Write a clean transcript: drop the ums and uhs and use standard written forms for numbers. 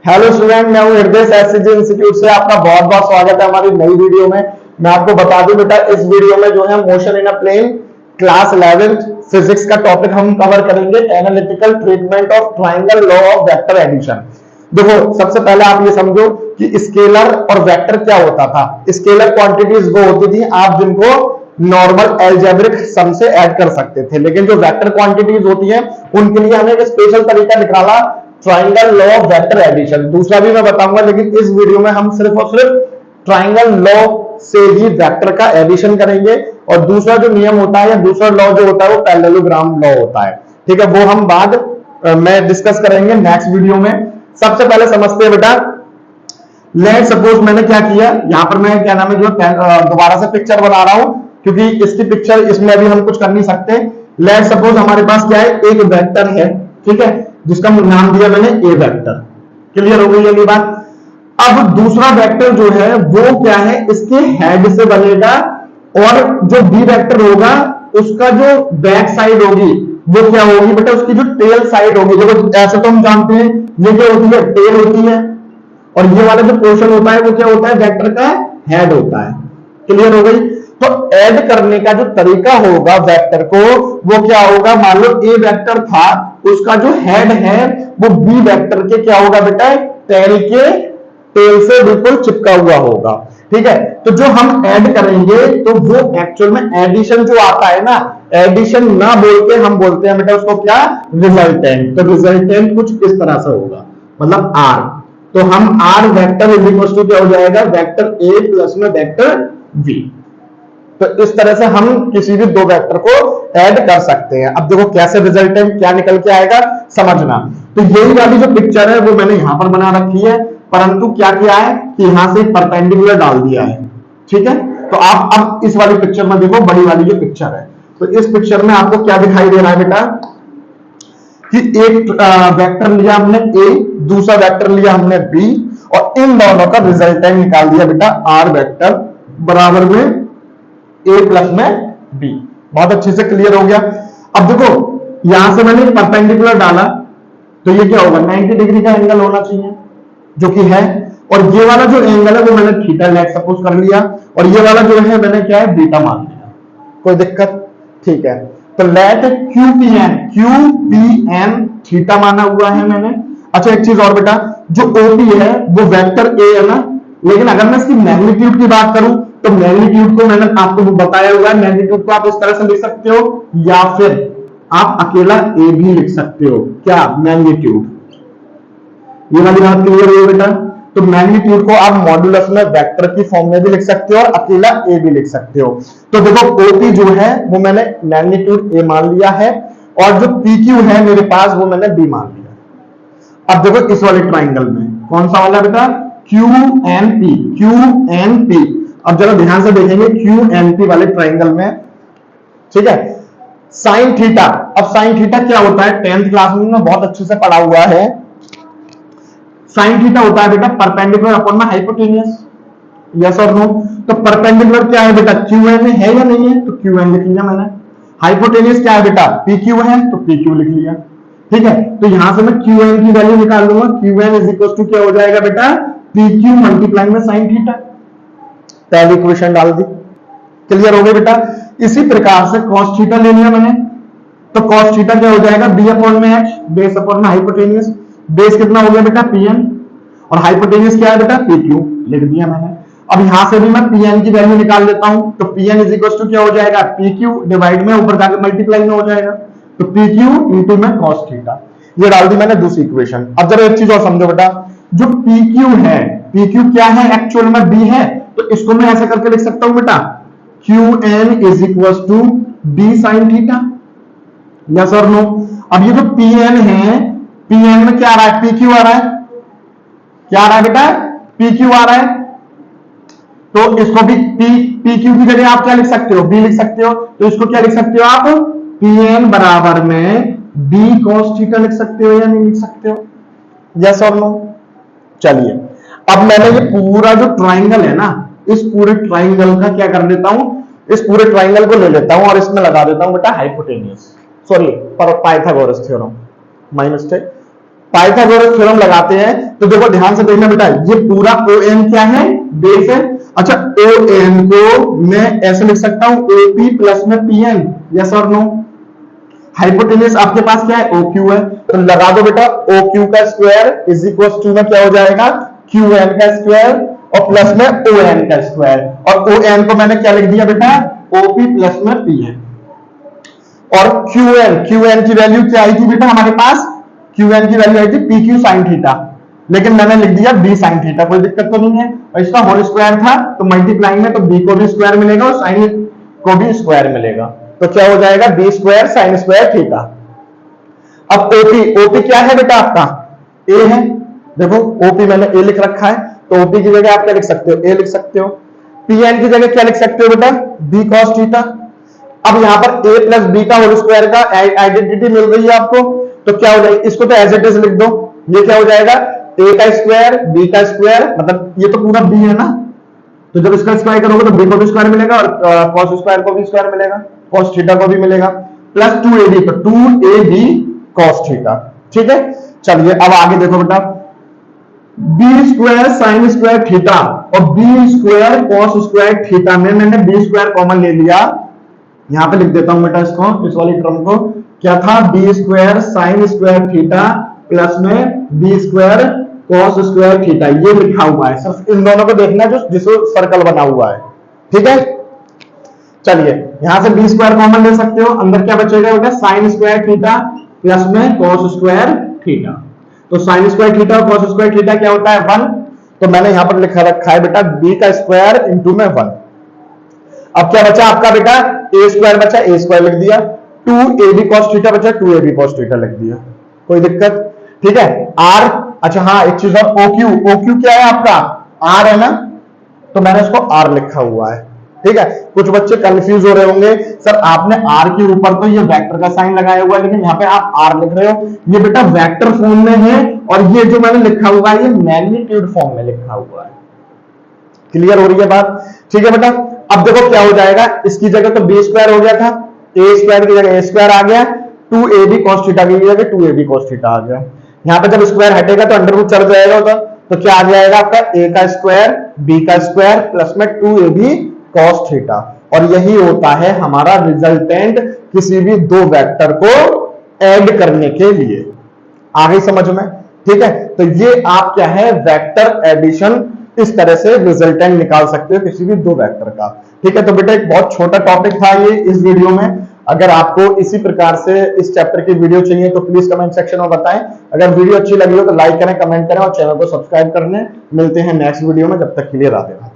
Hello student, मैं हूं हृदय एससीजी इंस्टीट्यूट से। आपका बहुत बहुत स्वागत है हमारी नई वीडियो में। मैं आपको बता दूं बेटा, इस वीडियो में जो है motion in a plane class 11th physics का टॉपिक हम कवर करेंगे, analytical treatment of triangle law of vector addition. देखो, सबसे पहले आप ये समझो कि स्केलर और वेक्टर क्या होता था। स्केलर क्वांटिटीज वो होती थी आप जिनको नॉर्मल अलजेब्रिक सम से ऐड कर सकते थे, लेकिन जो वेक्टर क्वांटिटीज होती हैं उनके लिए हमें एक स्पेशल तरीका निकाला, triangle law of vector addition. दूसरा भी मैं बताऊंगा, लेकिन इस वीडियो में हम सिर्फ और सिर्फ ट्राइंगल लॉ से ही वेक्टर का एडिशन करेंगे। और दूसरा जो नियम होता है या दूसरा लॉ जो होता है वो पैरेललोग्राम लॉ होता है। ठीक है, वो हम बाद में डिस्कस करेंगे नेक्स्ट वीडियो में। सबसे पहले समझते हैं बेटा, लेट सपोज मैंने क्या किया, यहां पर मैं क्या नाम है जो दोबारा से पिक्चर बना रहा हूं, क्योंकि इसकी पिक्चर इसमें अभी हम कुछ कर नहीं सकते। लेट सपोज हमारे पास क्या है, एक वेक्टर है, ठीक है, जिसका नाम दिया मैंने ए वेक्टर। क्लियर हो गई ये बात। अब दूसरा वेक्टर जो है वो क्या है, इसके हेड से बनेगा, और जो बी वेक्टर होगा उसका जो बैक साइड होगी वो क्या होगी बेटा, उसकी जो टेल साइड होगी। देखो ऐसे तो हम जानते हैं ये क्या होती है, टेल होती है, और ये वाला जो पोर्शन होता है वो क्या होता है, वेक्टर का हेड होता है। क्लियर हो गई। तो ऐड करने का जो तरीका होगा वेक्टर को, वो क्या होगा, मान लो ए वेक्टर था, उसका जो हेड है वो बी वेक्टर के क्या होगा बेटा, टेल से बिल्कुल चिपका हुआ होगा। ठीक है, तो जो हम ऐड करेंगे तो वो एक्चुअल में एडिशन जो आता है ना, एडिशन ना बोल के हम बोलते हैं बेटा उसको क्या, रिजल्टेंट। तो रिजल्टेंट कुछ इस तरह से होगा, मतलब आर। तो हम R vector is equal to क्या हो जाएगा, वेक्टर ए प्लस में वेक्टर बी। तो इस तरह से हम किसी भी दो वेक्टर को ऐड कर सकते हैं। अब देखो कैसे रिजल्टेंट क्या निकल के आएगा समझना। तो यही वाली जो पिक्चर है वो मैंने यहां पर बना रखी है, परंतु क्या किया है कि यहां से परपेंडिकुलर डाल दिया है। ठीक है, तो आप अब इस वाली पिक्चर में देखो, बड़ी वाली जो पिक्चर है, तो इस पिक्चर में आपको क्या दिखाई दे रहा है बेटा, कि एक वेक्टर लिया हमने ए, दूसरा वेक्टर लिया हमने बी, और इन दोनों का रिजल्टेंट निकाल दिया बेटा आर वेक्टर बराबर में ए प्लस में बी। बहुत अच्छे से क्लियर हो गया। अब देखो यहां से मैंने परपेंडिकुलर डाला, तो ये क्या होगा, 90 डिग्री का एंगल होना चाहिए, जो कि है। और ये वाला जो एंगल है वो मैंने थीटा लेट सपोज कर लिया, और ये वाला जो है मैंने क्या है, बीटा मान लिया। कोई दिक्कत? ठीक है, तो let Q P N theta माना हुआ है मैंने। अच्छा एक चीज और बेटा, जो ओपी है वो वेक्टर ए है ना, लेकिन अगर मैं इसकी मैग्नीट्यूड की बात करूं तो मैग्नीट्यूड को मैंने आपको बताया हुआ है, मैग्नीट्यूड को आप इस तरह से लिख सकते हो, या फिर आप अकेला ए भी लिख सकते हो। क्या मैग्नीट्यूड, ये वाली बात क्लियर हुई बेटा। तो मैग्नीट्यूड को आप मॉड्यूलस में वेक्टर की फॉर्म में भी लिख सकते हो और अकेला ए भी लिख सकते हो। तो देखो ओपी जो है वो मैंने मैग्नीट्यूड ए मान लिया है, और जो पी क्यू है मेरे पास वो मैंने बी मान लिया। अब देखो इस वाले ट्राइंगल में कौन सा वाला बेटा, Q N P, Q N P. अब जरा ध्यान से देखेंगे क्यू एन पी वाले ट्राइंगल में, ठीक है, साइन थीटा। अब साइन थीटा क्या होता है, 10th क्लास में बहुत अच्छे से पढ़ा हुआ है। साइन थीटा होता है बेटा परपेंडिकुलर अपॉन में हाइपोटेनियस, यस और नो। तो परपेंडिकुलर क्या है बेटा, क्यू एन है या नहीं है, तो क्यू एन लिख लिया मैंने। हाइपोटेनियस क्या है बेटा, पी क्यू है, तो पी क्यू लिख लिया। ठीक है, तो यहां से मैं क्यू एन की वैल्यू निकाल लूंगा, Q N is equal to क्या हो जाएगा बेटा, पी क्यू मल्टीप्लाई में साइन थीटा। पहली इक्वेशन डाल दी। क्लियर हो गई बेटा। इसी प्रकार से cos थीटा ले लिया मैंने, तो cos थीटा क्या हो जाएगा, b अपॉन में h, बेस अपॉन में हाइपोटेनियस। बेस कितना हो गया बेटा, pn, और हाइपोटेनियस क्या है बेटा, pq लिख दिया मैंने। अब यहां से भी मैं pn की वैल्यू निकाल लेता हूं, तो pn इज इक्वल टू क्या हो जाएगा, pq डिवाइड में ऊपर जाकर मल्टीप्लाई में हो जाएगा, तो pq इंटू में cos थीटा। ये डाल दी मैंने दूसरी इक्वेशन। अब जरा एक चीज और समझो बेटा, जो pq है, pq क्या है, एक्चुअल में b है, तो इसको मैं ऐसे करके लिख सकता हूं बेटा, qn is equal to b sin theta, yes और नो। अब ये जो pn है, pn में क्या आ रहा है, pq आ रहा है, क्या आ रहा है बेटा, pq आ रहा है, तो इसको भी pq की जगह आप क्या लिख सकते हो, b लिख सकते हो। तो इसको क्या लिख सकते हो आप, pn बराबर में b cos थीटा लिख सकते हो या नहीं लिख सकते हो, यस और नो। चलिए अब मैंने ये पूरा जो ट्राइंगल है ना, इस पूरे ट्राइंगल का क्या कर देता हूं, इस पूरे ट्राइंगल को ले लेता हूं और इसमें लगा देता हूं बेटा hypotenuse, sorry Pythagoras theorem, my mistake. Pythagoras theorem लगाते हैं तो देखो ध्यान से देखना बेटा, ये पूरा ओ एन क्या है, बेस है। अच्छा ओ एन को मैं ऐसे लिख सकता हूं ओपी प्लस में पी एन, यस और नो। हाइपोटेन्यूज आपके पास क्या है, ओ क्यू है, तो लगा दो बेटा ओ क्यू का स्क्वायर इज इक्वल टू में क्या हो जाएगा, क्यू एन का स्क्वायर और प्लस में ओ एन का स्क्वायर, और ओ एन को मैंने क्या लिख दिया बेटा, ओपी प्लस में पी एन। और क्यू एन की वैल्यू क्या आई थी बेटा हमारे पास, क्यू एन की वैल्यू आई थी पी क्यू साइन थीटा, लेकिन मैंने लिख दिया बी साइन थीटा, कोई दिक्कत तो नहीं है। और इसका होल स्क्वायर था तो मल्टीप्लाइंग में तो बी को भी स्क्वायर मिलेगा और साइन को भी स्क्वायर मिलेगा, तो क्या हो जाएगा B square sine square theta. अब ओपी, ओपी क्या है बेटा आपका, ए है। देखो ओपी मैंने ए लिख रखा है, तो ओपी की जगह आप क्या लिख सकते हो, ए लिख सकते हो। पीएन की जगह क्या लिख सकते हो बेटा, बी कॉस थीटा। अब यहां पर ए प्लस बी का होल स्क्वायर का आइडेंटिटी मिल रही है आपको, तो क्या हो जाएगा, इसको तो एज इट इज लिख दो, ये क्या हो जाएगा ए का स्क्वायर बी का स्क्वायर, मतलब ये तो पूरा बी है ना, तो जब इसका स्क्वायर करोगे तो बी को भी स्क्वायर मिलेगा और कॉस स्क्वायर को भी स्क्वायर मिलेगा, कॉस थीटा को भी मिलेगा, प्लस 2ab, तो 2ab कॉस थीटा। ठीक है, चलिए अब आगे देखो बेटा, b square sine square theta और b square cos square theta में मैंने बी स्क्वायर कॉमन ले लिया, यहां पे लिख देता हूं बेटा इसको, इस वाली टर्म को, क्या था b square sine square theta plus में b square cos square theta, ये लिखा हुआ है। सिर्फ इन दोनों को देखना जो जिसको सर्कल बना हुआ है। ठीक है, चलिए यहां से बी स्क्वायर कॉमन ले सकते हो, अंदर क्या बचेगा बेटा, साइन स्क्वायर थीटा प्लस में कॉस स्क्वायर थीटा, तो साइन स्क्वायर थीटा और कॉस स्क्वायर थीटा क्या होता है 1, तो मैंने यहां पर लिखा रखा है बेटा बी का स्क्वायर इंटू में 1। अब क्या बचा आपका बेटा, ए स्क्वायर बचा, ए स्क्वायर लिख दिया, 2ab cos थीटा बचा, 2ab cos थीटा लिख दिया, कोई दिक्कत। ठीक है, आर, अच्छा हाँ एक चीज और, ओक्यू, ओक्यू क्या है आपका, आर है ना, तो मैंने इसको आर लिखा हुआ है। ठीक है, कुछ बच्चे कंफ्यूज हो रहे होंगे, सर आपने आर के ऊपर तो ये वेक्टर का साइन लगाया हुआ है, लेकिन यहाँ पे आप आर लिख रहे हो, ये बेटा वेक्टर फॉर्म में है, और ये जो मैंने लिखा हुआ है ये मैग्नीट्यूड फॉर्म में लिखा हुआ है। क्लियर हो रही है बात, ठीक है बेटा। अब देखो क्या हो जाएगा, इसकी जगह तो बी स्क्वायर हो गया था, ए स्क्वायर की जगह ए स्क्वायर आ गया, 2ab cos थीटा की जगह 2ab cos थीटा आ गया। यहां पे जब स्क्वायर हटेगा तो अंडर रूट चढ़ जाएगा उधर, तो क्या आ जाएगा आपका a का स्क्वायर b का स्क्वायर प्लस में 2ab cos थीटा, और यही होता है हमारा रिजल्टेंट किसी भी दो वेक्टर को ऐड करने के लिए। आ गई समझ में, ठीक है। तो ये आप क्या है वेक्टर एडिशन, इस तरह से रिजल्टेंट निकाल सकते हो किसी भी दो वेक्टर का। ठीक है, तो बेटा एक बहुत छोटा टॉपिक था ये इस वीडियो में। अगर आपको इसी प्रकार से इस चैप्टर की वीडियो चाहिए तो प्लीज कमेंट सेक्शन में बताएं। अगर वीडियो अच्छी लगी हो तो लाइक करें, कमेंट करें और चैनल को सब्सक्राइब करने। मिलते हैं नेक्स्ट वीडियो में, जब तक के लिए राधे राधे।